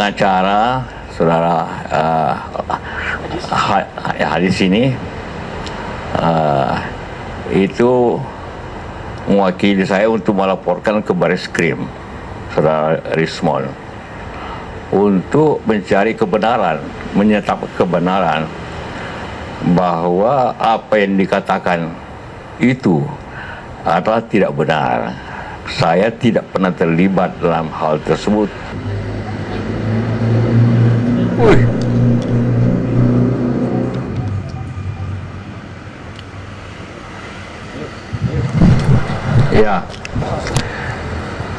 pengacara saudara hadis ini itu mewakili saya untuk melaporkan ke Bareskrim saudara Rismon untuk mencari kebenaran, menyetap kebenaran bahwa apa yang dikatakan itu adalah tidak benar. Saya tidak pernah terlibat dalam hal tersebut. Ya.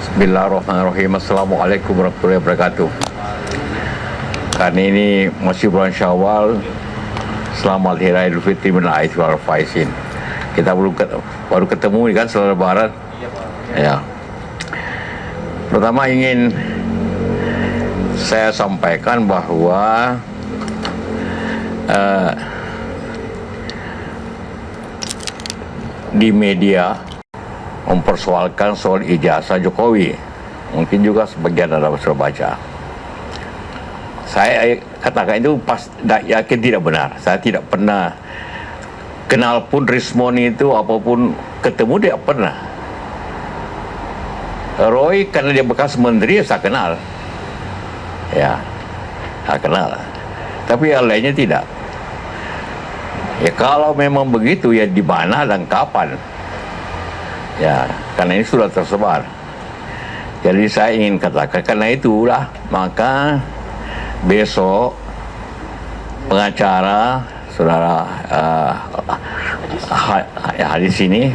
Bismillahirrahmanirrahim. Assalamualaikum warahmatullahi wabarakatuh. Karena ini masih bulan Syawal, selamat Hari Raya Idul Fitri minal aidin wal faizin. Kita baru ketemu kan setelah Lebaran. Ya. Pertama ingin saya sampaikan bahwa di media mempersoalkan soal ijazah Jokowi. Mungkin juga sebagian Anda sudah baca. Saya katakan itu yakin tidak benar. Saya tidak pernah kenal pun Rismon itu, apapun ketemu dia pernah. Roy karena dia bekas menteri saya kenal. Ya, saya kenal. Tapi yang lainnya tidak. Ya kalau memang begitu ya di mana dan kapan? Ya, karena ini sudah tersebar. Jadi saya ingin katakan karena itulah maka besok pengacara saudara hadis ini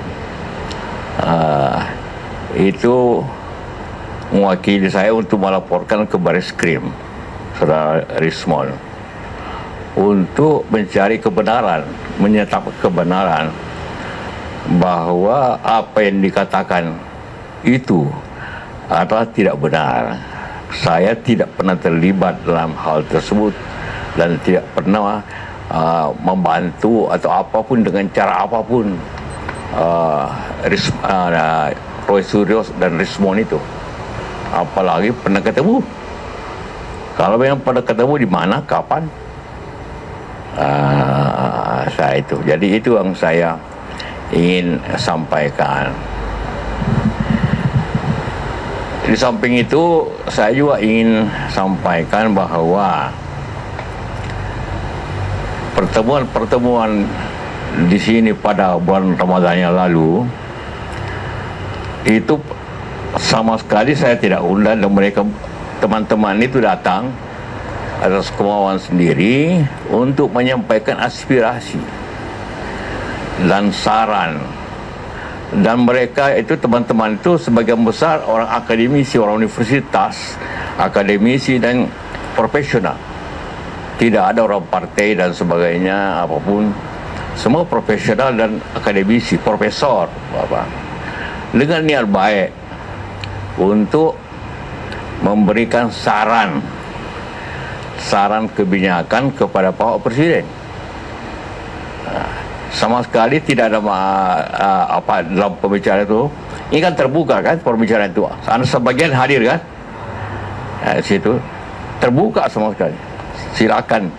itu mewakili saya untuk melaporkan ke Bareskrim saudara Rismon untuk mencari kebenaran, menyetap kebenaran bahwa apa yang dikatakan itu adalah tidak benar. Saya tidak pernah terlibat dalam hal tersebut dan tidak pernah membantu atau apapun dengan cara apapun Roy Suryo dan Rismon itu. Apalagi pernah ketemu. Kalau memang pernah ketemu di mana, kapan? Saya itu. Jadi itu yang saya ingin sampaikan. Di samping itu saya juga ingin sampaikan bahwa pertemuan-pertemuan di sini pada bulan Ramadan yang lalu itu sama sekali saya tidak undang dan mereka teman-teman itu datang atas kemauan sendiri untuk menyampaikan aspirasi dan saran. Dan mereka itu teman-teman itu sebagian besar orang akademisi, orang universitas, akademisi dan profesional. Tidak ada orang partai dan sebagainya apapun. Semua profesional dan akademisi, profesor, Bapak. Dengan niat baik untuk memberikan saran kebijakan kepada Pak Presiden. Sama sekali tidak ada apa dalam pembicaraan itu. Ini kan terbuka kan pembicaraan itu. Anda sebagian hadir kan? Situ terbuka sama sekali. Silakan.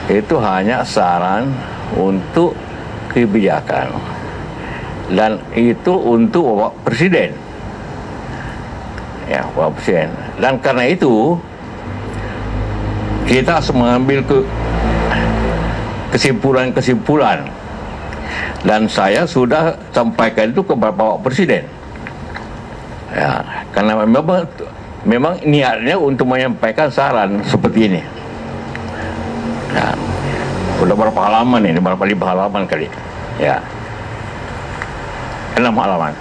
Itu hanya saran untuk kebijakan. Dan itu untuk Bapak Presiden. Ya, Bapak Presiden. Dan karena itu kita harus mengambil kesimpulan-kesimpulan dan saya sudah sampaikan itu kepada Bapak Presiden. Ya, karena memang niatnya untuk menyampaikan saran seperti ini. Ya, udah berapa halaman ini? Berapa 5 halaman kali? Ya, 6 halaman.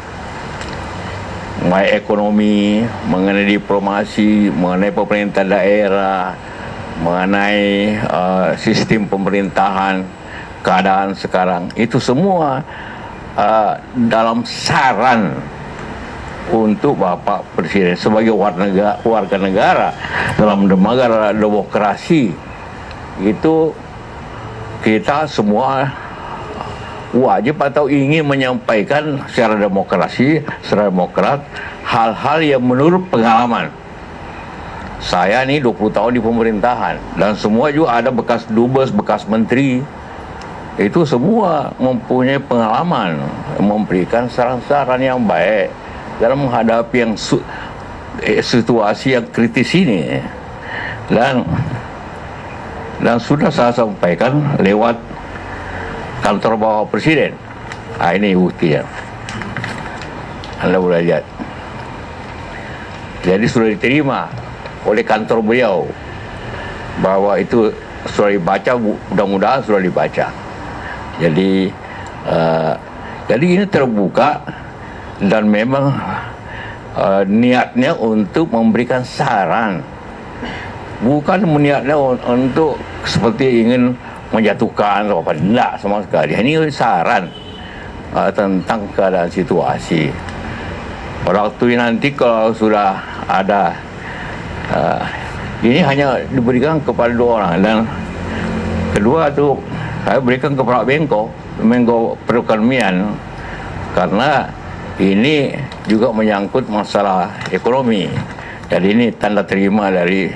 Mengenai ekonomi, mengenai diplomasi, mengenai pemerintah daerah, mengenai sistem pemerintahan, keadaan sekarang, itu semua dalam saran untuk Bapak Presiden sebagai warga negara dalam negara demokrasi. Itu kita semua wajib atau ingin menyampaikan secara demokrasi, secara demokrat, hal-hal yang menurut pengalaman saya nih 20 tahun di pemerintahan dan semua juga ada bekas dubes, bekas menteri. Itu semua mempunyai pengalaman memberikan saran-saran yang baik dalam menghadapi yang situasi yang kritis ini. Dan sudah saya sampaikan lewat kantor bawah presiden. Ini buktinya. Anda boleh lihat. Jadi sudah diterima oleh kantor beliau bahwa itu sudah dibaca, mudah-mudahan sudah dibaca. Jadi ini terbuka dan memang niatnya untuk memberikan saran, bukan niatnya untuk seperti ingin menjatuhkan atau apa, tidak sama sekali. Ini saran tentang keadaan situasi. Pada waktu nanti kalau sudah ada ini hanya diberikan kepada 2 orang, dan kedua itu saya berikan kepada Menko Perekonomian, karena ini juga menyangkut masalah ekonomi. Jadi ini tanda terima dari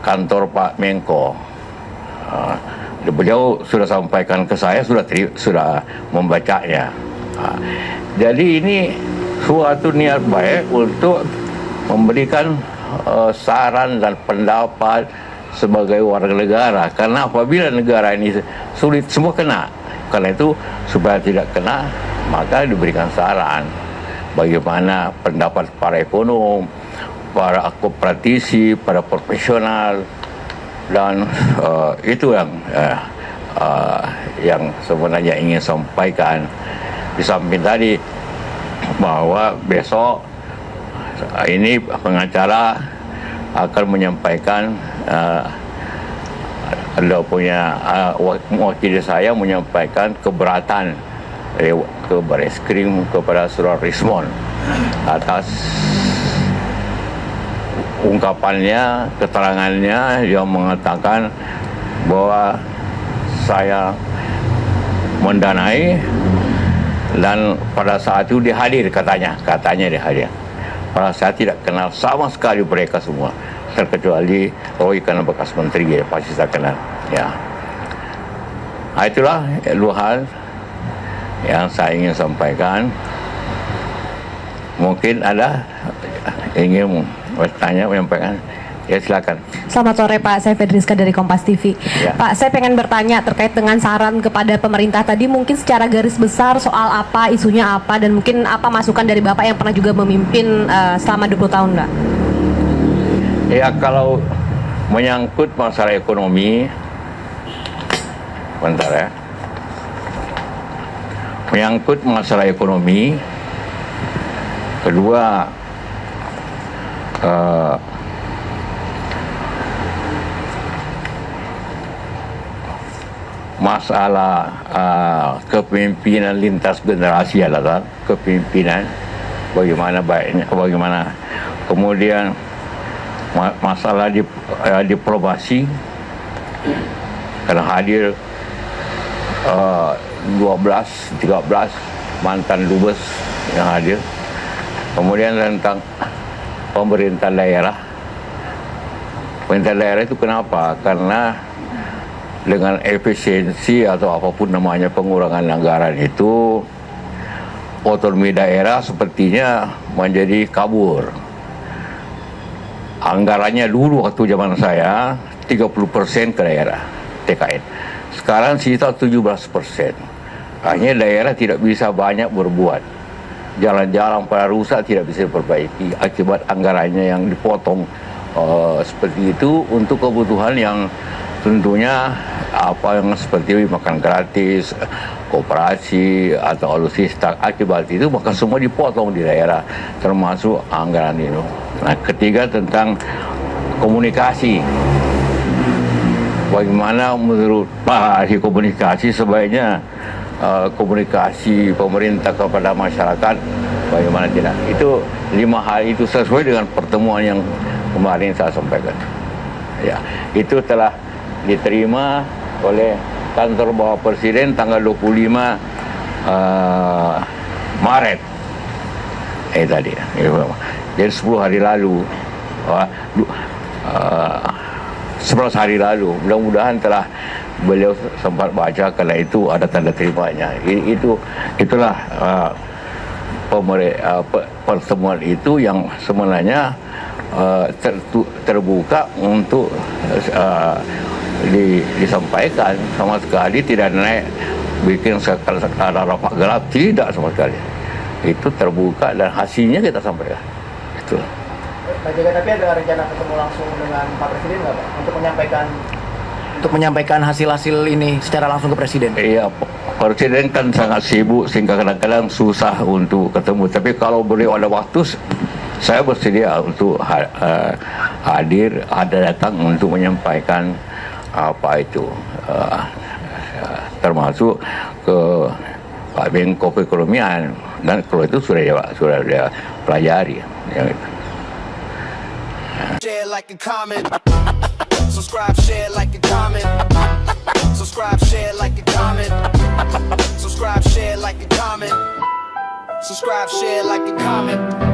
kantor Pak Menko. Beliau sudah sampaikan ke saya, sudah membacanya. Jadi ini suatu niat baik untuk memberikan saran dan pendapat sebagai warga negara, karena apabila negara ini sulit, semua kena. Karena itu supaya tidak kena, maka diberikan saran bagaimana pendapat para ekonom, para kooperatif, para profesional, dan itu yang sebenarnya ingin sampaikan. Di samping tadi bahwa besok ini pengacara akan menyampaikan, ada punya mewakili saya menyampaikan keberatan ke Bareskrim kepada Saudara Rismon atas ungkapannya, keterangannya yang mengatakan bahwa saya mendanai, dan pada saat itu dia hadir, katanya dia hadir. Padahal saya tidak kenal sama sekali mereka semua, terkecuali Roy karena bekas menteri, ya pasti saya kenal. Ya, itulah 2 hal yang saya ingin sampaikan. Mungkin ada ingin bertanya, menyampaikan. Ya, silakan. Selamat sore Pak, saya Fedriska dari Kompas TV. Ya. Pak, saya pengen bertanya terkait dengan saran kepada pemerintah tadi, mungkin secara garis besar soal apa, isunya apa, dan mungkin apa masukan dari Bapak yang pernah juga memimpin selama 20 tahun, Pak? Ya, kalau menyangkut masalah ekonomi, bentar ya. Menyangkut masalah ekonomi, kedua, masalah kepemimpinan lintas generasi adalah kepemimpinan bagaimana baiknya, bagaimana kemudian masalah diplomasi, karena hadir 12-13 mantan dubes yang hadir. Kemudian tentang pemerintah daerah itu kenapa? Karena dengan efisiensi atau apapun namanya pengurangan anggaran itu, otonomi daerah sepertinya menjadi kabur. Anggarannya dulu waktu zaman saya 30% ke daerah TKN. Sekarang sisa 17%. Akhirnya daerah tidak bisa banyak berbuat. Jalan-jalan pada rusak tidak bisa diperbaiki akibat anggarannya yang dipotong seperti itu untuk kebutuhan yang tentunya apa yang seperti makan gratis, koperasi atau alutsista. Akibat itu maka semua dipotong di daerah, termasuk anggaran itu. Nah, ketiga tentang komunikasi. Bagaimana menurut Pak Ahli komunikasi, sebaiknya komunikasi pemerintah kepada masyarakat bagaimana tidak? Itu 5 hal itu sesuai dengan pertemuan yang kemarin saya sampaikan. Ya, itu telah diterima oleh kantor bawah presiden tanggal 25 Maret tadi. Jadi 10 hari lalu. 11 hari lalu. Mudah-mudahan telah beliau sempat baca, karena itu ada tanda terimanya. Itulah pertemuan itu yang sebenarnya terbuka untuk disampaikan. Sama sekali tidak naik bikin skala rapat gelap, tidak sama sekali. Itu terbuka dan hasilnya kita sampaikan. Itu. Pak JK, tapi ada rencana ketemu langsung dengan Pak Presiden nggak, Pak, untuk menyampaikan hasil-hasil ini secara langsung ke Presiden? Iya, Presiden kan sangat sibuk sehingga kadang-kadang susah untuk ketemu. Tapi kalau beliau ada waktu, saya bersedia untuk hadir, datang untuk menyampaikan apa itu, termasuk ke Pak Menko Perekonomian, dan kalau itu sudah dia pelajari. Ya, gitu. Share, like, and comment. Subscribe, share, like, and comment. Subscribe, share, like, and comment. Subscribe, share, like, and comment. Subscribe, share, like, and comment.